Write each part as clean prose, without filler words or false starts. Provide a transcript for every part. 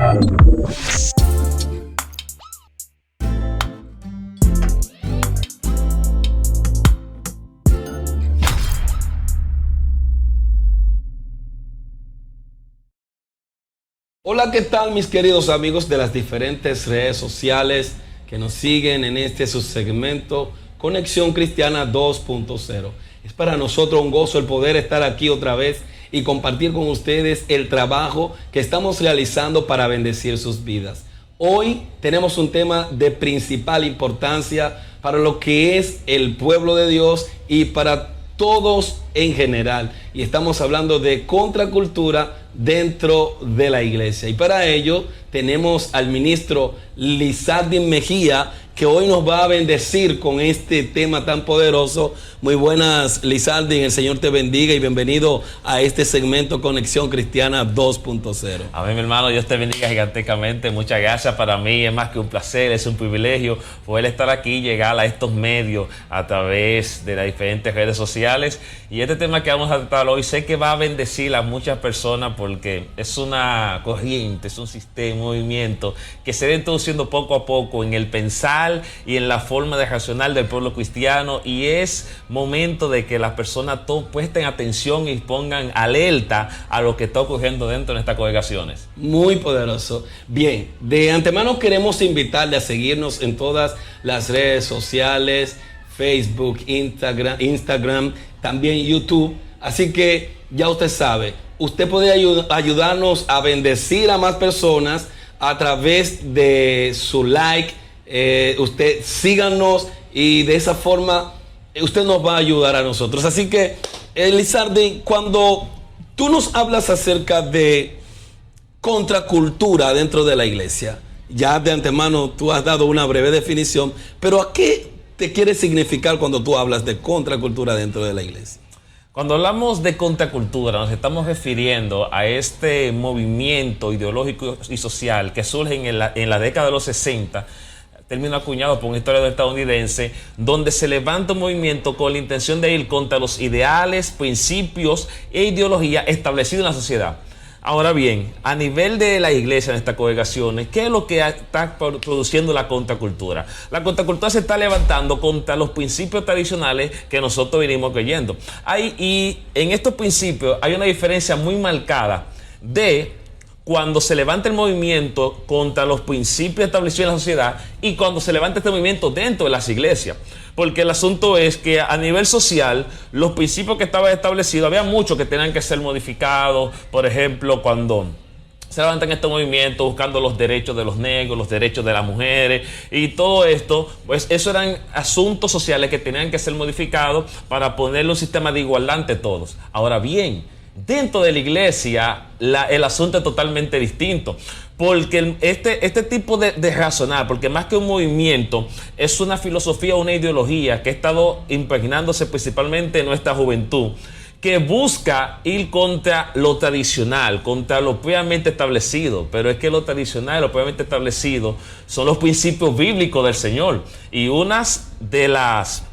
Hola, ¿qué tal mis queridos amigos de las diferentes redes sociales que nos siguen en este subsegmento Conexión Cristiana 2.0? Es para nosotros un gozo el poder estar aquí otra vez y compartir con ustedes el trabajo que estamos realizando para bendecir sus vidas. Hoy tenemos un tema de principal importancia para lo que es el pueblo de Dios y para todos en general, y estamos hablando de contracultura dentro de la iglesia. Y para ello tenemos al ministro Lizardín Mejía, que hoy nos va a bendecir con este tema tan poderoso. Muy buenas, Lizardín, el Señor te bendiga y bienvenido a este segmento Conexión Cristiana 2.0. Amén, mi hermano, Dios te bendiga gigantescamente. Muchas gracias. Para mí es más que un placer, es un privilegio poder estar aquí y llegar a estos medios a través de las diferentes redes sociales. Y este tema que vamos a tratar hoy sé que va a bendecir a muchas personas porque es una corriente, es un sistema, un movimiento que se va introduciendo poco a poco en el pensar y en la forma de racional del pueblo cristiano, y es momento de que las personas presten atención y pongan alerta a lo que está ocurriendo dentro de estas congregaciones. Muy poderoso. Bien, de antemano queremos invitarle a seguirnos en todas las redes sociales, Facebook, Instagram, también YouTube. Así que ya usted sabe, usted puede ayudarnos a bendecir a más personas a través de su like. Usted síganos y de esa forma usted nos va a ayudar a nosotros. Así que, Lizardín, cuando tú nos hablas acerca de contracultura dentro de la iglesia, ya de antemano tú has dado una breve definición, pero ¿a qué te quiere significar cuando tú hablas de contracultura dentro de la iglesia? Cuando hablamos de contracultura, nos estamos refiriendo a este movimiento ideológico y social que surge en la década de los 60, término acuñado por un historiador estadounidense, donde se levanta un movimiento con la intención de ir contra los ideales, principios e ideología establecidos en la sociedad. Ahora bien, a nivel de la iglesia, en estas congregaciones, ¿qué es lo que está produciendo la contracultura? La contracultura se está levantando contra los principios tradicionales que nosotros venimos creyendo. Y en estos principios hay una diferencia muy marcada de cuando se levanta el movimiento contra los principios establecidos en la sociedad y cuando se levanta este movimiento dentro de las iglesias. Porque el asunto es que a nivel social, los principios que estaban establecidos, había muchos que tenían que ser modificados. Por ejemplo, cuando se levantan estos movimientos buscando los derechos de los negros, los derechos de las mujeres y todo esto, pues eso eran asuntos sociales que tenían que ser modificados para ponerle un sistema de igualdad ante todos. Ahora bien, dentro de la iglesia el asunto es totalmente distinto, porque este tipo de razonar, porque más que un movimiento es una filosofía, una ideología que ha estado impregnándose principalmente en nuestra juventud, que busca ir contra lo tradicional, contra lo previamente establecido. Pero es que lo tradicional, lo previamente establecido son los principios bíblicos del Señor, y unas de los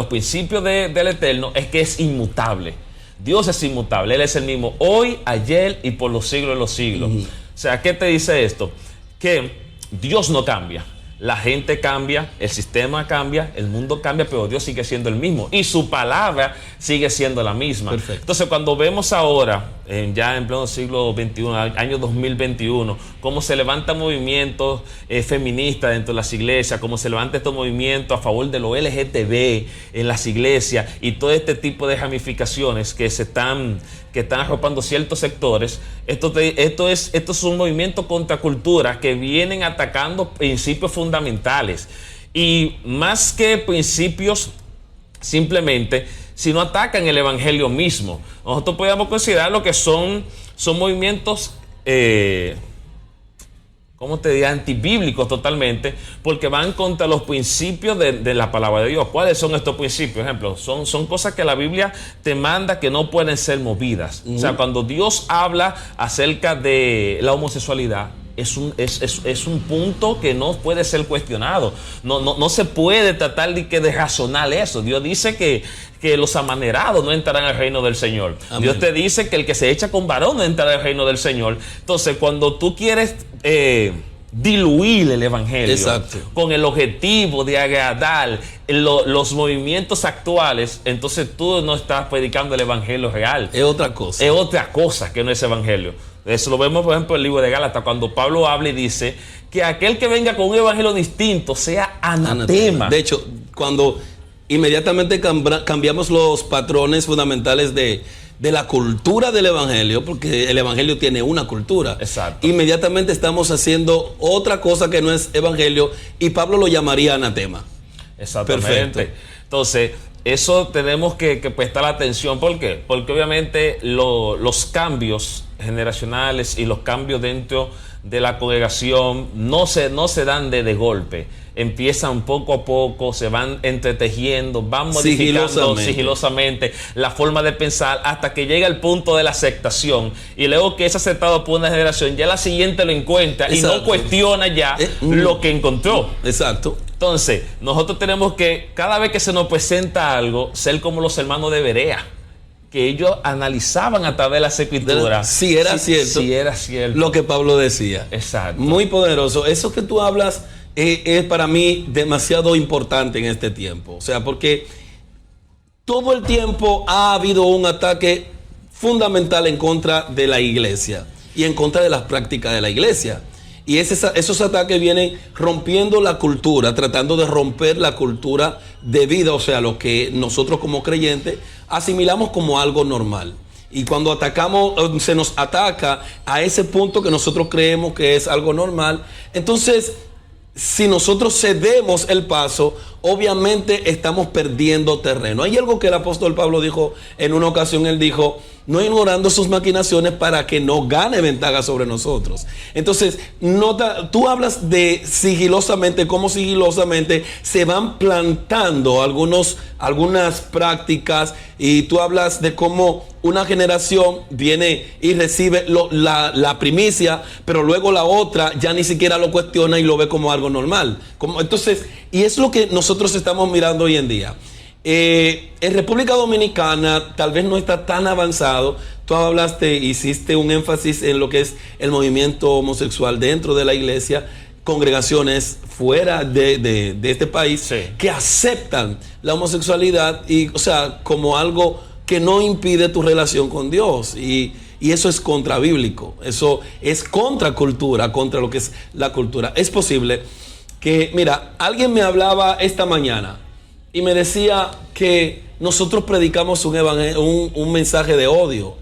principios del Eterno es que es inmutable. Dios es inmutable, Él es el mismo hoy, ayer y por los siglos de los siglos. O sea, ¿qué te dice esto? Que Dios no cambia. La gente cambia, el sistema cambia, el mundo cambia, pero Dios sigue siendo el mismo y su palabra sigue siendo la misma. Perfecto. Entonces, cuando vemos ahora, ya en pleno siglo XXI, año 2021, cómo se levantan movimientos feministas dentro de las iglesias, cómo se levanta estos movimientos a favor de lo LGTB en las iglesias y todo este tipo de ramificaciones que están arropando ciertos sectores, esto es un movimiento contra cultura que vienen atacando principios fundamentales, y más que principios simplemente, sino atacan el evangelio mismo. Nosotros podemos considerar lo que son movimientos ¿cómo te diría? Antibíblicos totalmente, porque van contra los principios de la palabra de Dios. ¿Cuáles son estos principios? Por ejemplo, son cosas que la Biblia te manda que no pueden ser movidas. O sea, cuando Dios habla acerca de la homosexualidad, es un punto que no puede ser cuestionado. No se puede tratar de razonar eso. Dios dice que los amanerados no entrarán al reino del Señor. Amén. Dios te dice que el que se echa con varón no entrará al reino del Señor. Entonces, cuando tú quieres diluir el evangelio, exacto, con el objetivo de agradar los movimientos actuales, entonces tú no estás predicando el evangelio real. Es otra cosa. Es otra cosa que no es evangelio. Eso lo vemos, por ejemplo, en el libro de Gálatas, cuando Pablo habla y dice que aquel que venga con un evangelio distinto sea anatema. De hecho, cuando inmediatamente cambiamos los patrones fundamentales de la cultura del evangelio, porque el evangelio tiene una cultura. Exacto. Inmediatamente estamos haciendo otra cosa que no es evangelio y Pablo lo llamaría anatema. Exactamente. Perfecto. Entonces, eso tenemos que prestar atención. ¿Por qué? Porque obviamente los cambios generacionales y los cambios dentro de la congregación no se dan de golpe. Empiezan poco a poco, se van entretejiendo, van modificando sigilosamente la forma de pensar hasta que llega el punto de la aceptación. Y luego que es aceptado por una generación, ya la siguiente lo encuentra. Exacto. Y no cuestiona ya lo que encontró. Exacto. Entonces, nosotros tenemos que, cada vez que se nos presenta algo, ser como los hermanos de Berea, que ellos analizaban a través de la escritura si era cierto lo que Pablo decía. Exacto. Muy poderoso. Eso que tú hablas es para mí demasiado importante en este tiempo. O sea, porque todo el tiempo ha habido un ataque fundamental en contra de la iglesia y en contra de las prácticas de la iglesia. Y esos ataques vienen rompiendo la cultura, tratando de romper la cultura de vida, o sea, lo que nosotros como creyentes asimilamos como algo normal. Y cuando atacamos, se nos ataca a ese punto que nosotros creemos que es algo normal, entonces, si nosotros cedemos el paso, obviamente estamos perdiendo terreno. Hay algo que el apóstol Pablo dijo en una ocasión, él dijo, no ignorando sus maquinaciones para que no gane ventaja sobre nosotros. Entonces, tú hablas de sigilosamente, cómo sigilosamente se van plantando algunas prácticas, y tú hablas de cómo una generación viene y recibe la primicia, pero luego la otra ya ni siquiera lo cuestiona y lo ve como algo normal. Entonces, y es lo que nosotros estamos mirando hoy en día. En República Dominicana tal vez no está tan avanzado. Tú hiciste un énfasis en lo que es el movimiento homosexual dentro de la iglesia, congregaciones fuera de este país, sí, que aceptan la homosexualidad y, o sea, como algo que no impide tu relación con Dios, y eso es contrabíblico, eso es contra cultura, contra lo que es la cultura. Es posible que, mira, alguien me hablaba esta mañana y me decía que nosotros predicamos un mensaje de odio,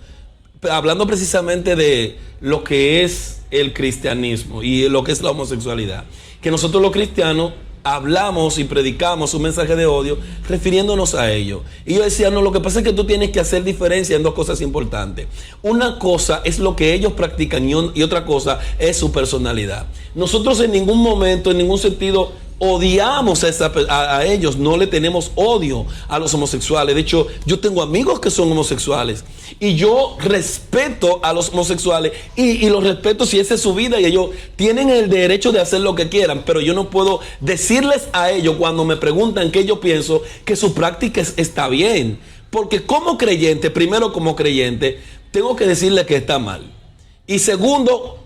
hablando precisamente de lo que es el cristianismo y lo que es la homosexualidad. Que nosotros los cristianos hablamos y predicamos un mensaje de odio refiriéndonos a ello. Y yo decía, no, lo que pasa es que tú tienes que hacer diferencia en dos cosas importantes. Una cosa es lo que ellos practican y otra cosa es su personalidad. Nosotros en ningún momento, en ningún sentido, odiamos a ellos, no le tenemos odio a los homosexuales. De hecho, yo tengo amigos que son homosexuales y yo respeto a los homosexuales y los respeto si esa es su vida y ellos tienen el derecho de hacer lo que quieran, pero yo no puedo decirles a ellos cuando me preguntan qué yo pienso que su práctica está bien, porque como creyente, primero como creyente, tengo que decirle que está mal, y segundo,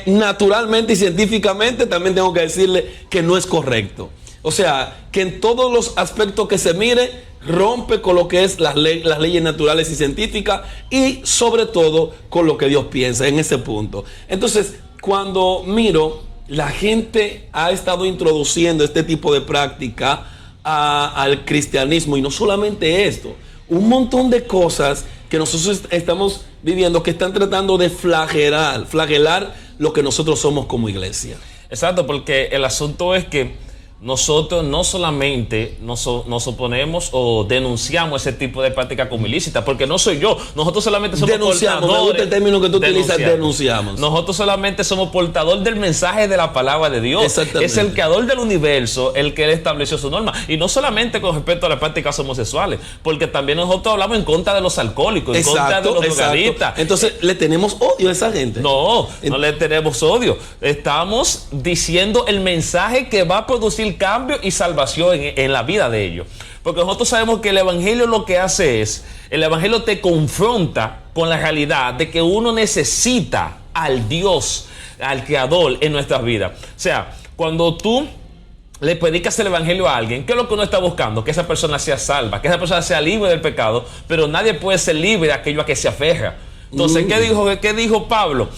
naturalmente y científicamente también tengo que decirle que no es correcto. O sea, que en todos los aspectos que se mire, rompe con lo que es las leyes naturales y científicas, y sobre todo con lo que Dios piensa en ese punto. Entonces, cuando miro, la gente ha estado introduciendo este tipo de práctica al cristianismo, y no solamente esto, un montón de cosas que nosotros estamos viviendo que están tratando de flagelar lo que nosotros somos como iglesia. Exacto, porque el asunto es que nosotros no solamente nos oponemos o denunciamos ese tipo de práctica como ilícita, porque no soy yo, nosotros solamente somos Denunciamos, me gusta el término que tú utilizas, denunciamos. Nosotros solamente somos portador del mensaje de la palabra de Dios. Exactamente. Es el creador del universo el que estableció su norma. Y no solamente con respecto a las prácticas homosexuales, porque también nosotros hablamos en contra de los alcohólicos, en contra de los drogadictas. Entonces, ¿le tenemos odio a esa gente? No le tenemos odio. Estamos diciendo el mensaje que va a producir cambio y salvación en la vida de ellos. Porque nosotros sabemos que el evangelio lo que hace es, el evangelio te confronta con la realidad de que uno necesita al Dios, al Creador en nuestras vidas. O sea, cuando tú le predicas el evangelio a alguien, ¿qué es lo que uno está buscando? Que esa persona sea salva, que esa persona sea libre del pecado, pero nadie puede ser libre de aquello a que se aferra. Entonces, ¿qué dijo Pablo?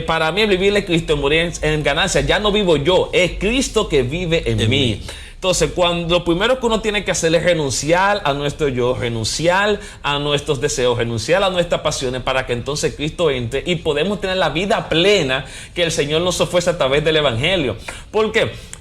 Para mí vivir es Cristo y morir en ganancia. Ya no vivo yo, es Cristo que vive en mí. Entonces, lo primero que uno tiene que hacer es renunciar a nuestro yo, renunciar a nuestros deseos, renunciar a nuestras pasiones para que entonces Cristo entre y podemos tener la vida plena que el Señor nos ofrece a través del evangelio. ¿Por qué?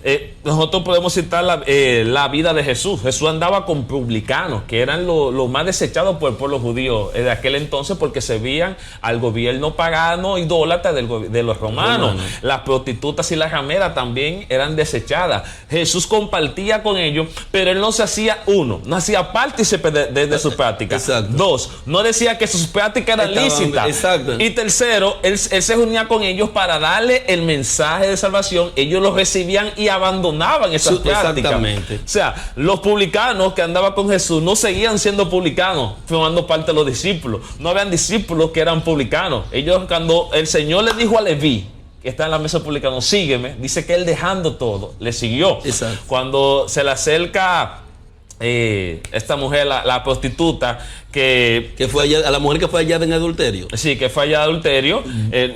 Nosotros podemos citar la vida de Jesús. Jesús andaba con publicanos, que eran los más desechados por el pueblo judío de aquel entonces, porque servían al gobierno pagano idólatra de los romanos. Las prostitutas y las rameras también eran desechadas. Jesús compartía con ellos, pero él no se hacía no hacía partícipe de sus prácticas. Exacto. 2, no decía que sus prácticas eran lícitas. Exacto. Y tercero, él se reunía con ellos para darle el mensaje de salvación. Ellos lo recibían y abandonaban esas prácticas. Exactamente. O sea, los publicanos que andaban con Jesús no seguían siendo publicanos, formando parte de los discípulos. No habían discípulos que eran publicanos. Ellos, cuando el Señor le dijo a Leví, que está en la mesa publicana, sígueme, dice que él dejando todo, le siguió. Exacto. Cuando se le acerca esta mujer, la prostituta, que fue allá, a la mujer que fue hallada en adulterio. Sí, que fue hallada en adulterio,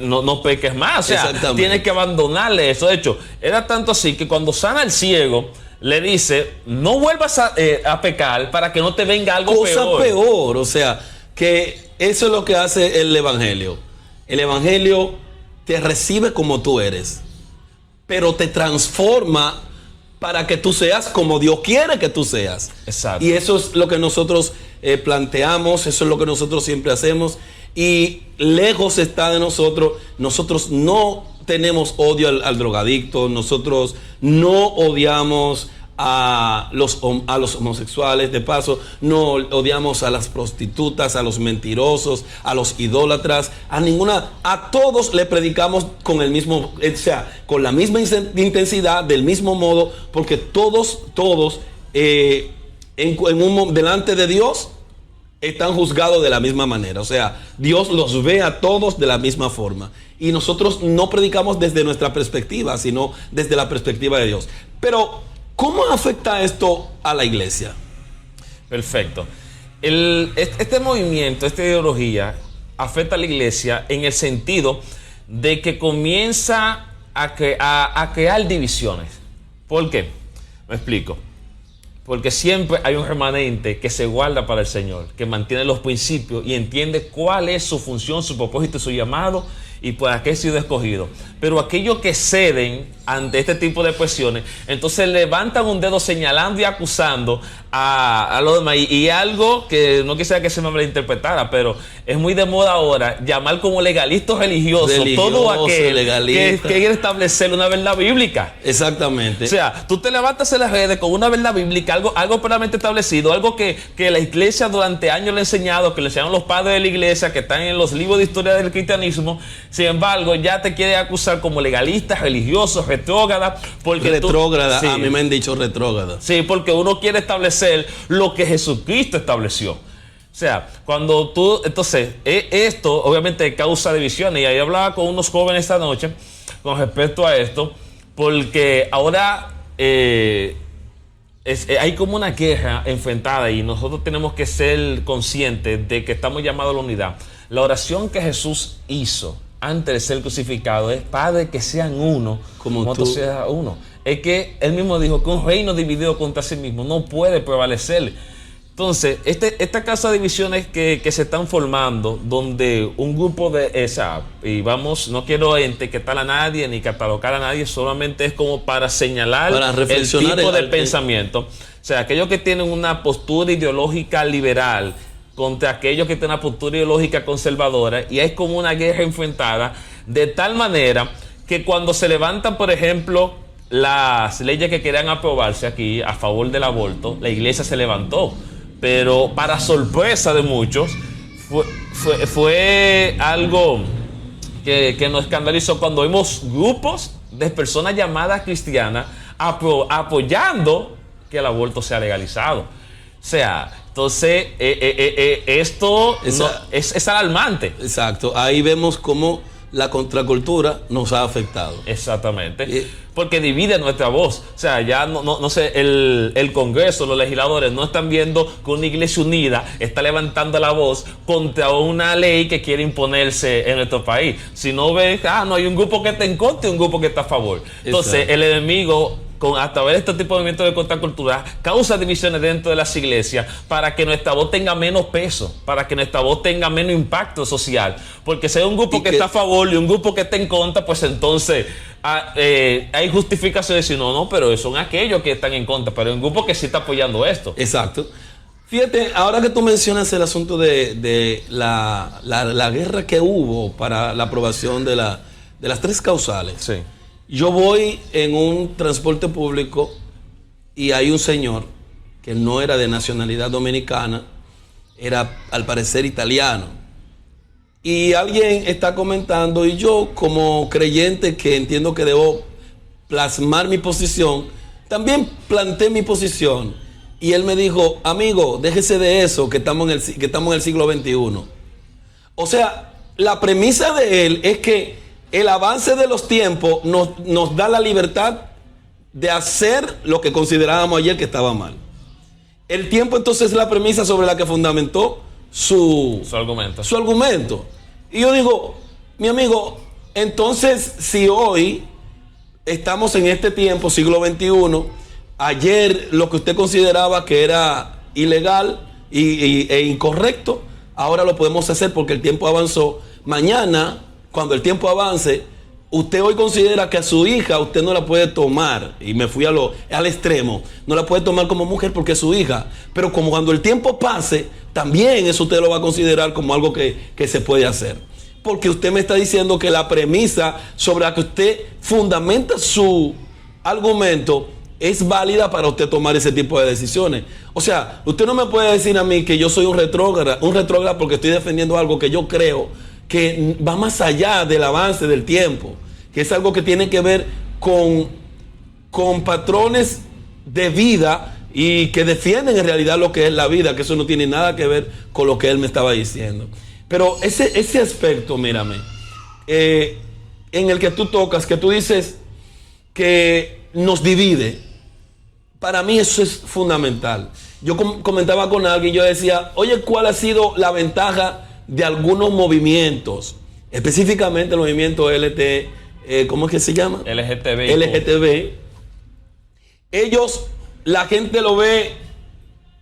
no peques más. O sea, tienes que abandonarle eso. De hecho, era tanto así que cuando sana al ciego, le dice, no vuelvas a pecar para que no te venga algo peor. O sea, que eso es lo que hace el evangelio. El evangelio te recibe como tú eres, pero te transforma para que tú seas como Dios quiere que tú seas. Exacto. Y eso es lo que nosotros planteamos, eso es lo que nosotros siempre hacemos. Y lejos está de nosotros no tenemos odio al drogadicto, nosotros no odiamos a los homosexuales, de paso, no odiamos a las prostitutas, a los mentirosos, a los idólatras, a todos le predicamos con el mismo, o sea, con la misma intensidad, del mismo modo, porque todos delante de Dios están juzgados de la misma manera. O sea, Dios los ve a todos de la misma forma. Y nosotros no predicamos desde nuestra perspectiva, sino desde la perspectiva de Dios. Pero ¿cómo afecta esto a la iglesia? Perfecto. Este movimiento, esta ideología, afecta a la iglesia en el sentido de que comienza a crear divisiones. ¿Por qué? Me explico. Porque siempre hay un remanente que se guarda para el Señor, que mantiene los principios y entiende cuál es su función, su propósito, su llamado y para qué ha sido escogido. Pero aquellos que ceden ante este tipo de presiones, entonces levantan un dedo señalando y acusando a los demás. Y algo que no quisiera que se me malinterpretara, pero es muy de moda ahora llamar como legalista religioso todo aquel que quiere establecer una verdad bíblica. Exactamente. O sea, tú te levantas en las redes con una verdad bíblica, algo plenamente establecido, algo que la iglesia durante años le ha enseñado, que le enseñaron los padres de la iglesia, que están en los libros de historia del cristianismo. Sin embargo, ya te quiere acusar como legalista, religioso, retrógrada. Retrógrada, sí. A mí me han dicho retrógrada. Sí, porque uno quiere establecer lo que Jesucristo estableció. O sea, cuando tú... Entonces, esto obviamente causa divisiones. Y ahí hablaba con unos jóvenes esta noche con respecto a esto, porque ahora hay como una guerra enfrentada y nosotros tenemos que ser conscientes de que estamos llamados a la unidad. La oración que Jesús hizo antes de ser crucificado es: Padre, que sean uno como tú seas uno. Es que él mismo dijo que un reino dividido contra sí mismo no puede prevalecer. Entonces, esta casa de divisiones que se están formando, donde un grupo de esa, y vamos, no quiero etiquetar a nadie ni catalogar a nadie, solamente es como para señalar el tipo de pensamiento. O sea, aquellos que tienen una postura ideológica liberal contra aquellos que tienen una postura ideológica conservadora, y hay como una guerra enfrentada, de tal manera que cuando se levantan, por ejemplo, las leyes que querían aprobarse aquí a favor del aborto, la iglesia se levantó. Pero para sorpresa de muchos, fue algo que nos escandalizó cuando vimos grupos de personas llamadas cristianas apoyando que el aborto sea legalizado. O sea, entonces esto es alarmante. Exacto, ahí vemos cómo la contracultura nos ha afectado. Exactamente. Porque divide nuestra voz. O sea, ya no sé, el Congreso, los legisladores no están viendo que una iglesia unida está levantando la voz contra una ley que quiere imponerse en nuestro país. Si no ven, no hay un grupo que está en contra y un grupo que está a favor. Entonces, exacto, el enemigo, a través de este tipo de movimientos de contracultura, causa divisiones dentro de las iglesias para que nuestra voz tenga menos peso, para que nuestra voz tenga menos impacto social. Porque si hay un grupo que está a favor y un grupo que está en contra, pues entonces hay justificaciones de decir, no, pero son aquellos que están en contra, pero hay un grupo que sí está apoyando esto. Exacto. Fíjate, ahora que tú mencionas el asunto de la guerra que hubo para la aprobación de las tres causales. Sí. Yo voy en un transporte público y hay un señor que no era de nacionalidad dominicana, era al parecer italiano. Y alguien está comentando, y yo como creyente que entiendo que debo plasmar mi posición, también planteé mi posición. Y él me dijo, amigo, déjese de eso, que estamos en el siglo XXI. O sea, la premisa de él es que el avance de los tiempos nos da la libertad de hacer lo que considerábamos ayer que estaba mal. El tiempo entonces es la premisa sobre la que fundamentó su argumento. Y yo digo, mi amigo, entonces si hoy estamos en este tiempo, siglo XXI, ayer lo que usted consideraba que era ilegal e incorrecto, ahora lo podemos hacer porque el tiempo avanzó. Mañana, cuando el tiempo avance, usted hoy considera que a su hija usted no la puede tomar, y me fui al extremo, no la puede tomar como mujer porque es su hija, pero como cuando el tiempo pase, también eso usted lo va a considerar como algo que se puede hacer. Porque usted me está diciendo que la premisa sobre la que usted fundamenta su argumento es válida para usted tomar ese tipo de decisiones. O sea, usted no me puede decir a mí que yo soy un retrógrado porque estoy defendiendo algo que yo creo que va más allá del avance del tiempo, que es algo que tiene que ver con patrones de vida y que defienden en realidad lo que es la vida, que eso no tiene nada que ver con lo que él me estaba diciendo. Pero ese aspecto, mírame, en el que tú tocas, que tú dices que nos divide, para mí eso es fundamental. Yo comentaba con alguien, yo decía, oye, ¿cuál ha sido la ventaja de algunos movimientos, específicamente el movimiento ¿cómo es que se llama? LGTB. Ellos, la gente lo ve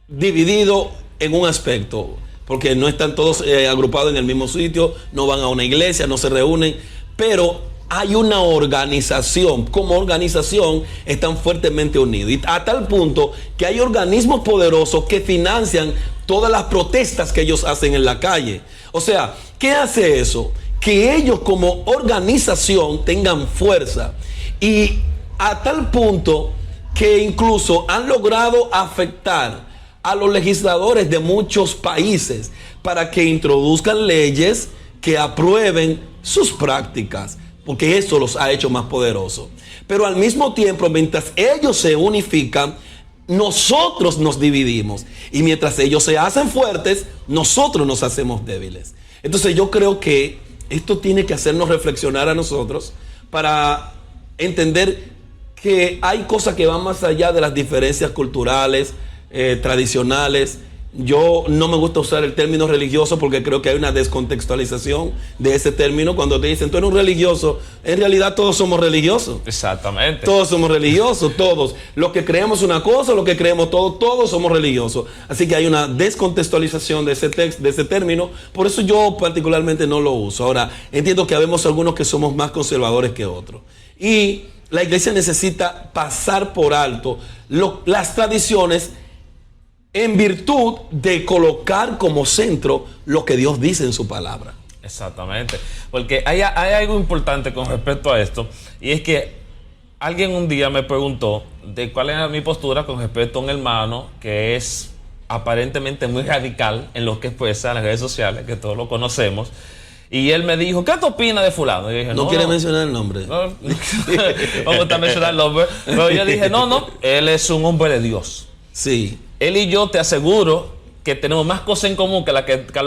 dividido en un aspecto, porque no están todos agrupados en el mismo sitio, no van a una iglesia, no se reúnen, pero hay una organización, como organización están fuertemente unidos, y a tal punto que hay organismos poderosos que financian todas las protestas que ellos hacen en la calle. O sea, ¿qué hace eso? Que ellos como organización tengan fuerza, y a tal punto que incluso han logrado afectar a los legisladores de muchos países para que introduzcan leyes que aprueben sus prácticas, porque eso los ha hecho más poderosos. Pero al mismo tiempo, mientras ellos se unifican, nosotros nos dividimos, y mientras ellos se hacen fuertes, nosotros nos hacemos débiles. Entonces yo creo que esto tiene que hacernos reflexionar a nosotros para entender que hay cosas que van más allá de las diferencias culturales, tradicionales. Yo no me gusta usar el término religioso porque creo que hay una descontextualización de ese término. Cuando te dicen tú eres un religioso, en realidad todos somos religiosos. Exactamente. Todos somos religiosos, todos. Los que creemos una cosa, los que creemos todos somos religiosos. Así que hay una descontextualización de ese término. Por eso yo particularmente no lo uso. Ahora, entiendo que habemos algunos que somos más conservadores que otros. Y la iglesia necesita pasar por alto las tradiciones en virtud de colocar como centro lo que Dios dice en su palabra. Exactamente. Porque hay algo importante con respecto a esto, y es que alguien un día me preguntó de cuál era mi postura con respecto a un hermano que es aparentemente muy radical en lo que expresa en las redes sociales, que todos lo conocemos. Y él me dijo, ¿qué te opinas de fulano? Y yo dije, no quiere mencionar el nombre. No, vamos a mencionar el nombre. Pero yo dije, no, él es un hombre de Dios. Sí. Él y yo te aseguro que tenemos más cosas en común que lo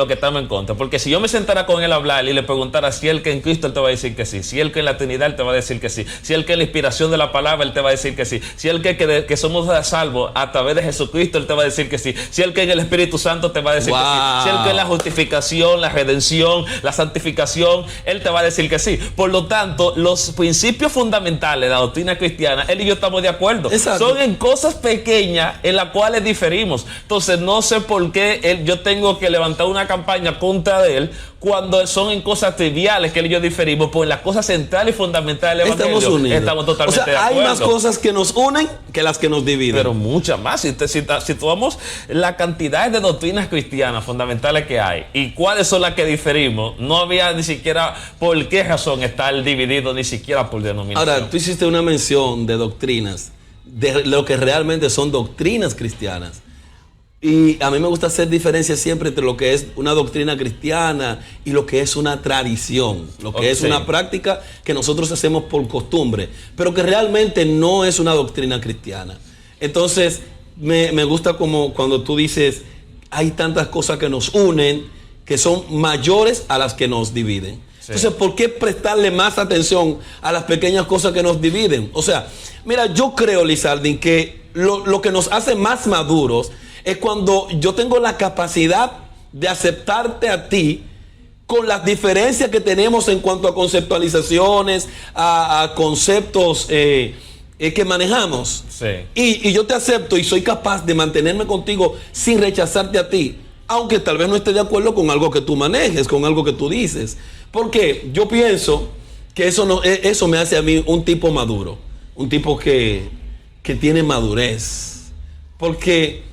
que estamos en contra. Porque si yo me sentara con él a hablar y le preguntara si él que en Cristo, él te va a decir que sí. Si él que en la Trinidad, él te va a decir que sí. Si él que en la inspiración de la palabra, él te va a decir que sí. Si él que somos salvos a través de Jesucristo, él te va a decir que sí. Si él que en el Espíritu Santo, te va a decir que sí. Si él que en la justificación, la redención, la santificación, él te va a decir que sí. Por lo tanto, los principios fundamentales de la doctrina cristiana, él y yo estamos de acuerdo. Exacto. Son en cosas pequeñas en las cuales diferimos. Entonces, no sé por qué yo tengo que levantar una campaña contra él cuando son en cosas triviales que él y yo diferimos, pues en las cosas centrales y fundamentales del Evangelio estamos unidos. Estamos totalmente de hay acuerdo. más cosas que nos unen que las que nos dividen. Pero muchas más. Si tomamos la cantidad de doctrinas cristianas fundamentales que hay y cuáles son las que diferimos, no había ni siquiera por qué razón estar dividido, ni siquiera por denominación. Ahora, tú hiciste una mención de doctrinas, de lo que realmente son doctrinas cristianas. Y a mí me gusta hacer diferencia siempre entre lo que es una doctrina cristiana y lo que es una tradición, lo que es una práctica que nosotros hacemos por costumbre, pero que realmente no es una doctrina cristiana. Entonces, me gusta como cuando tú dices, hay tantas cosas que nos unen, que son mayores a las que nos dividen. Sí. Entonces, ¿por qué prestarle más atención a las pequeñas cosas que nos dividen? O sea, mira, yo creo, Lizardín, que lo que nos hace más maduros es cuando yo tengo la capacidad de aceptarte a ti con las diferencias que tenemos en cuanto a conceptualizaciones, a conceptos que manejamos. Sí. Y yo te acepto y soy capaz de mantenerme contigo sin rechazarte a ti, aunque tal vez no esté de acuerdo con algo que tú manejes, con algo que tú dices. Porque yo pienso que eso me hace a mí un tipo maduro, un tipo que tiene madurez. Porque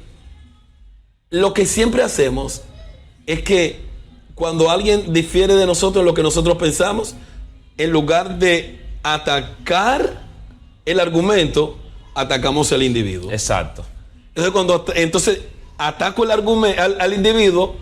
lo que siempre hacemos es que cuando alguien difiere de nosotros en lo que nosotros pensamos, en lugar de atacar el argumento, atacamos al individuo. Exacto. Entonces ataco el argumento al individuo,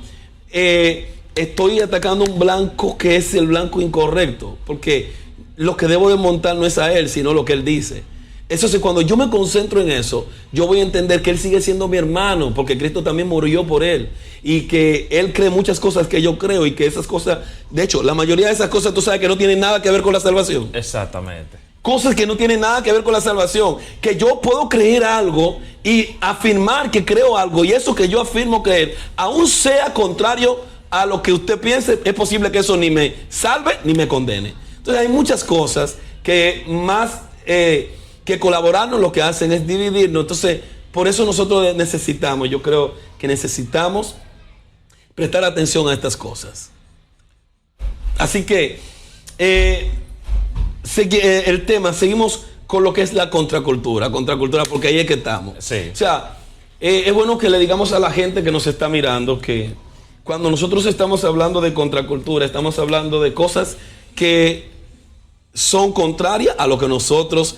estoy atacando un blanco que es el blanco incorrecto, porque lo que debo de montar no es a él, sino lo que él dice. Eso sí, cuando yo me concentro en eso, yo voy a entender que él sigue siendo mi hermano, porque Cristo también murió por él, y que él cree muchas cosas que yo creo, y que esas cosas, de hecho, la mayoría de esas cosas tú sabes que no tienen nada que ver con la salvación. Exactamente. Cosas que no tienen nada que ver con la salvación, que yo puedo creer algo y afirmar que creo algo, y eso que yo afirmo creer, aún sea contrario a lo que usted piense, es posible que eso ni me salve ni me condene. Entonces hay muchas cosas que más que colaborarnos lo que hacen es dividirnos. Entonces, por eso nosotros necesitamos, yo creo que necesitamos prestar atención a estas cosas. Así que, el tema, seguimos con lo que es la contracultura, porque ahí es que estamos. Sí. O sea, es bueno que le digamos a la gente que nos está mirando que cuando nosotros estamos hablando de contracultura, estamos hablando de cosas que son contrarias a lo que nosotros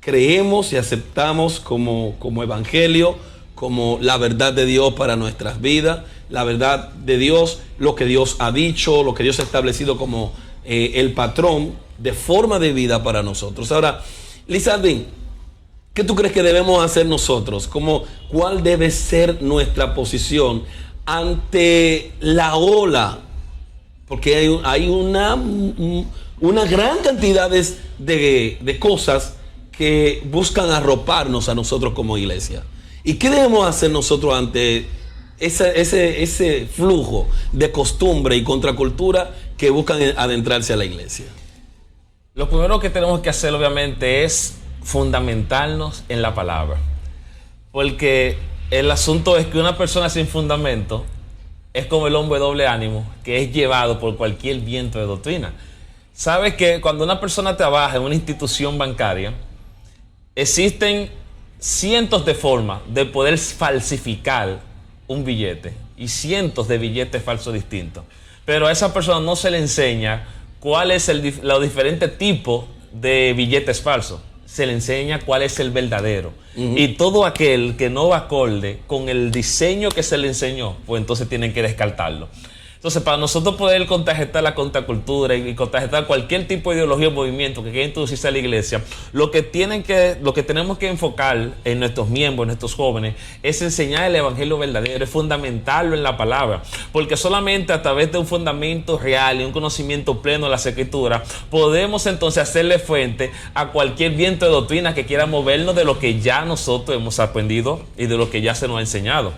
creemos y aceptamos como evangelio, como la verdad de Dios para nuestras vidas, la verdad de Dios, lo que Dios ha dicho, lo que Dios ha establecido como el patrón de forma de vida para nosotros. Ahora, Lizardín, ¿qué tú crees que debemos hacer nosotros? ¿Cuál debe ser nuestra posición ante la ola? Porque hay una gran cantidad de cosas que buscan arroparnos a nosotros como iglesia. ¿Y qué debemos hacer nosotros ante ese flujo de costumbre y contracultura que buscan adentrarse a la iglesia? Lo primero que tenemos que hacer, obviamente, es fundamentarnos en la palabra. Porque el asunto es que una persona sin fundamento es como el hombre de doble ánimo, que es llevado por cualquier viento de doctrina. Sabes que cuando una persona trabaja en una institución bancaria, existen cientos de formas de poder falsificar un billete y cientos de billetes falsos distintos. Pero a esa persona no se le enseña cuál es los diferentes tipos de billetes falsos. Se le enseña cuál es el verdadero. Y todo aquel que no va acorde con el diseño que se le enseñó, pues entonces tienen que descartarlo. Entonces, para nosotros poder contrarrestar la contracultura y contrarrestar cualquier tipo de ideología o movimiento que quiera introducirse a la iglesia, lo que tenemos que enfocar en nuestros miembros, en nuestros jóvenes, es enseñar el evangelio verdadero, es fundamentarlo en la palabra. Porque solamente a través de un fundamento real y un conocimiento pleno de las escrituras, podemos entonces hacerle frente a cualquier viento de doctrina que quiera movernos de lo que ya nosotros hemos aprendido y de lo que ya se nos ha enseñado.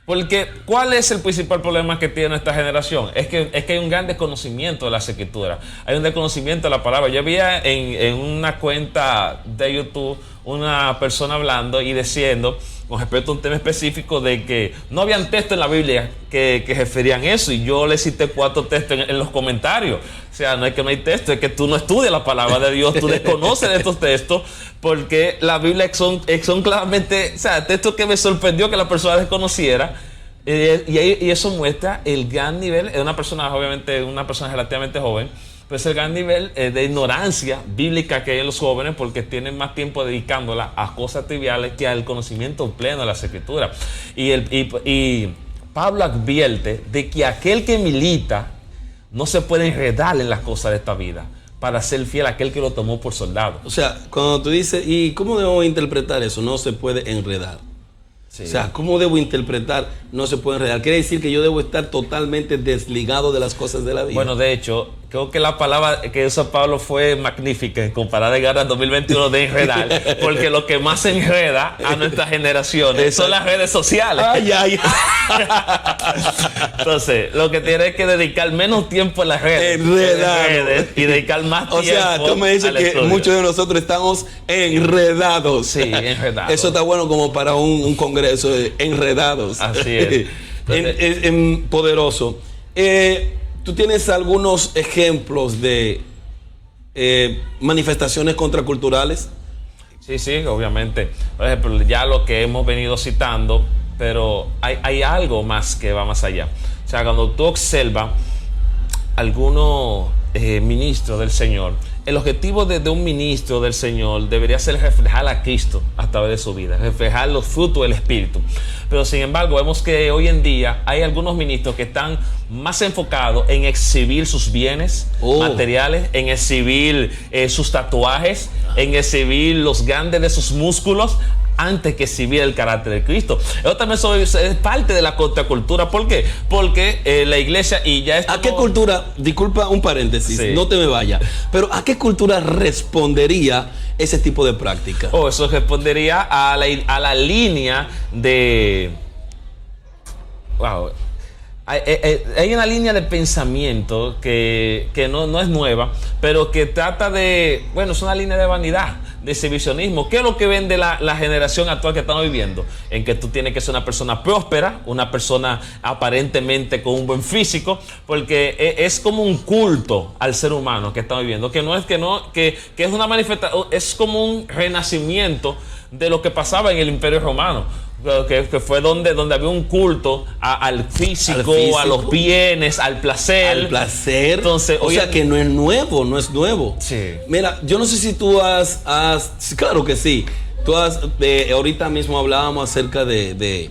Porque, ¿cuál es el principal problema que tiene esta generación? Es que hay un gran desconocimiento de las escrituras. Hay un desconocimiento de la palabra. Yo vi en una cuenta de YouTube una persona hablando y diciendo, con respecto a un tema específico, de que no habían textos en la Biblia que referían eso. Y yo le cité 4 textos en los comentarios. O sea, no es que no hay texto, es que tú no estudias la palabra de Dios, tú desconoces de estos textos, porque la Biblia son claramente, o sea, textos que me sorprendió que la persona desconociera. Y eso muestra el gran nivel de una persona, obviamente una persona relativamente joven, pues el gran nivel de ignorancia bíblica que hay en los jóvenes, porque tienen más tiempo dedicándola a cosas triviales que al conocimiento pleno de las escrituras. Y Pablo advierte de que aquel que milita no se puede enredar en las cosas de esta vida para ser fiel a aquel que lo tomó por soldado. O sea, cuando tú dices, ¿y cómo debo interpretar eso? No se puede enredar. Sí. O sea, ¿cómo debo interpretar? No se puede enredar. Quiere decir que yo debo estar totalmente desligado de las cosas de la vida. Bueno, de hecho, creo que la palabra que usó Pablo fue magnífica en comparar de Gara 2021 de enredar, porque lo que más enreda a nuestra generación son las redes sociales. Ay. Entonces, lo que tiene es que dedicar menos tiempo en las redes, y dedicar más tiempo. O sea, tú me dices que estudio. Muchos de nosotros estamos enredados. Sí, enredados. Eso está bueno como para un congreso de enredados. Así es. Poderoso. ¿Tú tienes algunos ejemplos de manifestaciones contraculturales? Sí, obviamente. Por ejemplo, ya lo que hemos venido citando, pero hay algo más que va más allá. O sea, cuando tú observas algunos ministros del Señor, el objetivo de un ministro del Señor debería ser reflejar a Cristo a través de su vida, reflejar los frutos del Espíritu. Pero sin embargo, vemos que hoy en día hay algunos ministros que están más enfocados en exhibir sus bienes materiales, en exhibir sus tatuajes, en exhibir los grandes de sus músculos, antes que exhibir el carácter de Cristo. Eso también es parte de la contracultura. ¿Por qué? Porque la iglesia y ya estamos... ¿A qué cultura, disculpa un paréntesis, sí, no te me vayas, pero a qué cultura respondería ese tipo de práctica? Eso respondería a la línea de... Wow. Hay una línea de pensamiento que no es nueva, pero que trata de... Bueno, es una línea de vanidad, de exhibicionismo. ¿Qué es lo que vende la generación actual que estamos viviendo? En que tú tienes que ser una persona próspera, una persona aparentemente con un buen físico, porque es como un culto al ser humano que estamos viviendo, que es una manifestación, es como un renacimiento de lo que pasaba en el Imperio Romano. Que fue donde había un culto al físico, a los bienes, al placer. Entonces, o sea que no es nuevo. Sí. Mira, yo no sé si tú claro que sí. Ahorita mismo hablábamos acerca de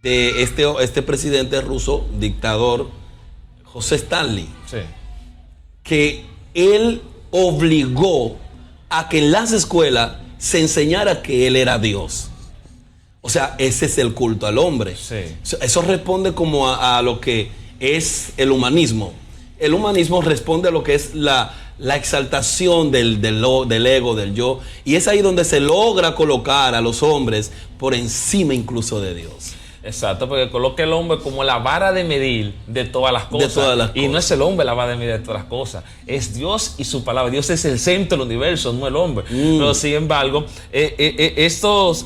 este presidente ruso, dictador, José Stalin. Sí. Que él obligó a que en las escuelas se enseñara que él era Dios. O sea, ese es el culto al hombre. Sí. Eso responde como a lo que es el humanismo. El humanismo responde a lo que es la exaltación del ego, del yo. Y es ahí donde se logra colocar a los hombres por encima incluso de Dios. Exacto, porque coloca el hombre como la vara de medir de todas las cosas. Y no es el hombre la vara de medir de todas las cosas. Es Dios y su palabra. Dios es el centro del universo, no el hombre. Pero sin embargo, estos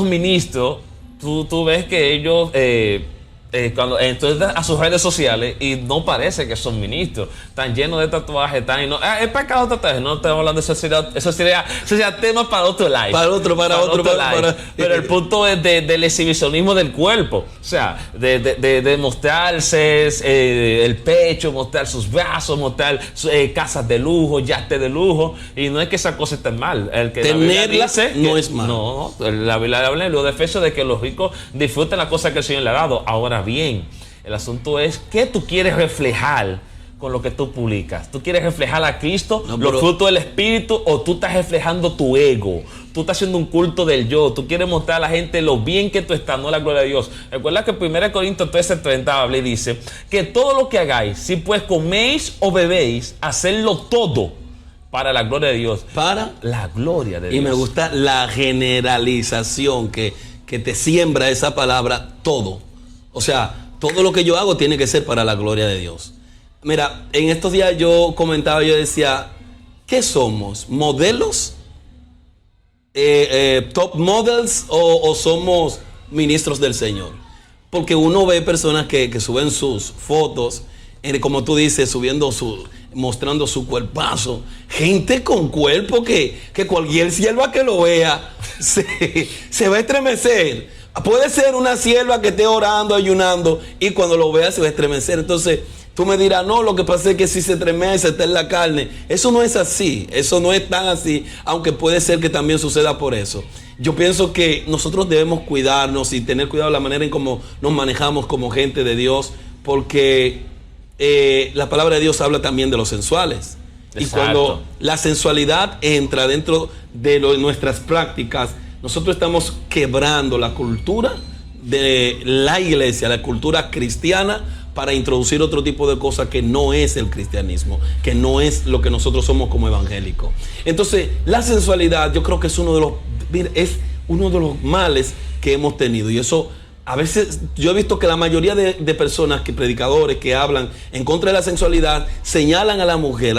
ministros, tú ves que ellos... cuando entras a sus redes sociales y no parece que son ministros, están llenos de tatuajes, es pecado tatuajes, no estamos hablando de eso sería tema para otro live. Para otro live. Pero el punto es del exhibicionismo del cuerpo, o sea, de mostrarse el pecho, mostrar sus brazos, mostrar casas de lujo, yates de lujo, y no es que esa cosa esté mal. El que tenerla no es mal. No, la Biblia habla en los Efesios de que los ricos disfruten las cosas que el Señor le ha dado. Ahora bien, el asunto es ¿qué tú quieres reflejar con lo que tú publicas? ¿Tú quieres reflejar a Cristo, los frutos del Espíritu, o tú estás reflejando tu ego? Tú estás haciendo un culto del yo. Tú quieres mostrar a la gente lo bien que tú estás, no la gloria de Dios. Recuerda que 1 Corintios 13:30 habla y dice que todo lo que hagáis, si pues coméis o bebéis, hacedlo todo para la gloria de Dios. Para la gloria de Dios. Y me gusta la generalización que te siembra esa palabra, todo. O sea, todo lo que yo hago tiene que ser para la gloria de Dios. Mira, en estos días yo comentaba, yo decía, ¿qué somos? ¿Modelos? ¿Top models? ¿O somos ministros del Señor? Porque uno ve personas que suben sus fotos, como tú dices, mostrando su cuerpazo. Gente con cuerpo que cualquier sierva que lo vea se va a estremecer. Puede ser una sierva que esté orando, ayunando, y cuando lo vea se va a estremecer. Entonces tú me dirás, no, lo que pasa es que si se estremece está en la carne. Eso no es así, eso no es tan así, aunque puede ser que también suceda por eso. Yo pienso que nosotros debemos cuidarnos y tener cuidado de la manera en cómo nos manejamos como gente de Dios, porque la palabra de Dios habla también de los sensuales. Exacto. Y cuando la sensualidad entra dentro de nuestras prácticas, nosotros estamos quebrando la cultura de la iglesia, la cultura cristiana, para introducir otro tipo de cosas que no es el cristianismo, que no es lo que nosotros somos como evangélicos. Entonces, la sensualidad yo creo que es uno de los males que hemos tenido, y eso a veces yo he visto que la mayoría de personas, predicadores que hablan en contra de la sensualidad, señalan a la mujer,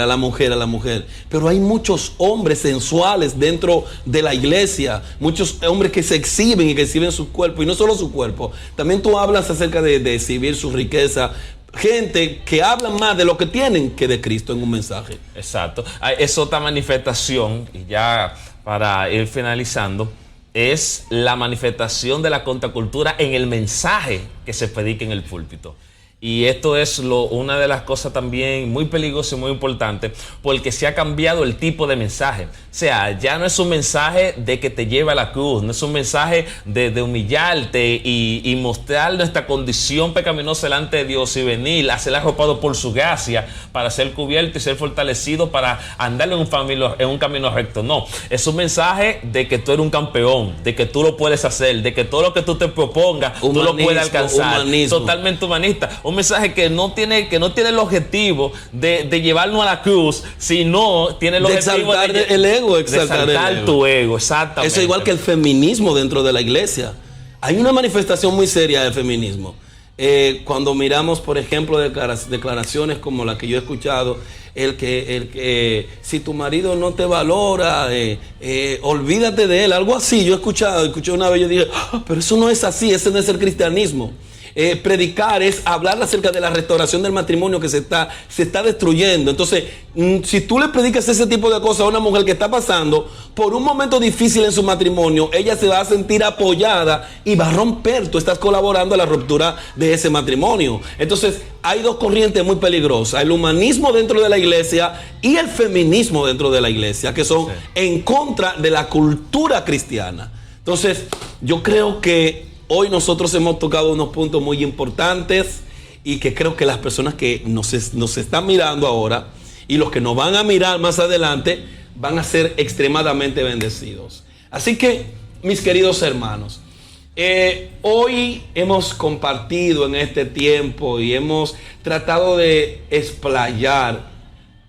pero hay muchos hombres sensuales dentro de la iglesia, muchos hombres que se exhiben y que exhiben su cuerpo, y no solo su cuerpo, también tú hablas acerca de exhibir su riqueza. Gente que habla más de lo que tienen que de Cristo en un mensaje. Exacto. Es otra manifestación, y ya para ir finalizando, es la manifestación de la contracultura en el mensaje que se predica en el púlpito. Y esto es una de las cosas también muy peligrosas y muy importantes, porque se ha cambiado el tipo de mensaje. O sea, ya no es un mensaje de que te lleva a la cruz, no es un mensaje de humillarte y mostrar nuestra condición pecaminosa delante de Dios y venir a ser arropado por su gracia para ser cubierto y ser fortalecido para andar en un camino recto. No, es un mensaje de que tú eres un campeón, de que tú lo puedes hacer, de que todo lo que tú te propongas, tú lo puedes alcanzar. Humanismo. Totalmente humanista. Un mensaje que no tiene el objetivo de llevarnos a la cruz, sino tiene el objetivo de exaltar el ego, exaltar tu ego. Exactamente. Eso es igual que el feminismo dentro de la iglesia. Hay una manifestación muy seria del feminismo. Cuando miramos, por ejemplo, declaraciones como la que yo he escuchado, el que si tu marido no te valora, olvídate de él, algo así. Yo escuché una vez, yo dije, pero eso no es así, ese no es el cristianismo. Predicar es hablar acerca de la restauración del matrimonio que se está destruyendo. Entonces, si tú le predicas ese tipo de cosas a una mujer que está pasando por un momento difícil en su matrimonio, ella se va a sentir apoyada y va a romper. Tú estás colaborando a la ruptura de ese matrimonio. Entonces, hay dos corrientes muy peligrosas: el humanismo dentro de la iglesia y el feminismo dentro de la iglesia, que son en contra de la cultura cristiana. Entonces, yo creo que hoy nosotros hemos tocado unos puntos muy importantes, y que creo que las personas que nos están mirando ahora y los que nos van a mirar más adelante van a ser extremadamente bendecidos. Así que, mis queridos hermanos, hoy hemos compartido en este tiempo y hemos tratado de explayar,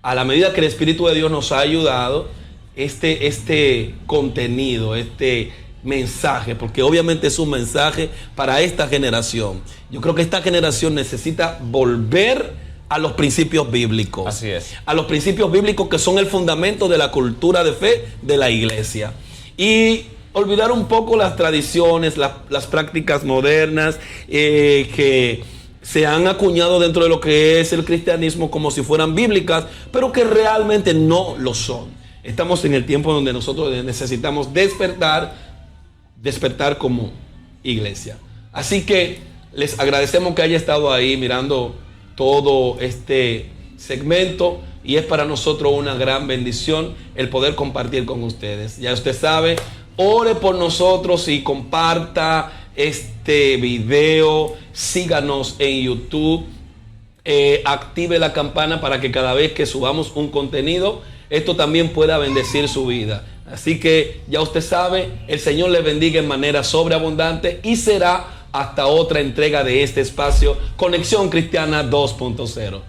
a la medida que el Espíritu de Dios nos ha ayudado, este contenido, este mensaje, porque obviamente es un mensaje para esta generación. Yo creo que esta generación necesita volver a los principios bíblicos. Así es. A los principios bíblicos que son el fundamento de la cultura de fe de la iglesia. Y olvidar un poco las tradiciones, las prácticas modernas que se han acuñado dentro de lo que es el cristianismo como si fueran bíblicas, pero que realmente no lo son. Estamos en el tiempo donde nosotros necesitamos despertar como iglesia. Así que les agradecemos que haya estado ahí mirando todo este segmento, y es para nosotros una gran bendición el poder compartir con ustedes. Ya usted sabe, ore por nosotros y comparta este video, síganos en YouTube, active la campana para que cada vez que subamos un contenido, esto también pueda bendecir su vida. Así que ya usted sabe, el Señor le bendiga en manera sobreabundante, y será hasta otra entrega de este espacio, Conexión Cristiana 2.0.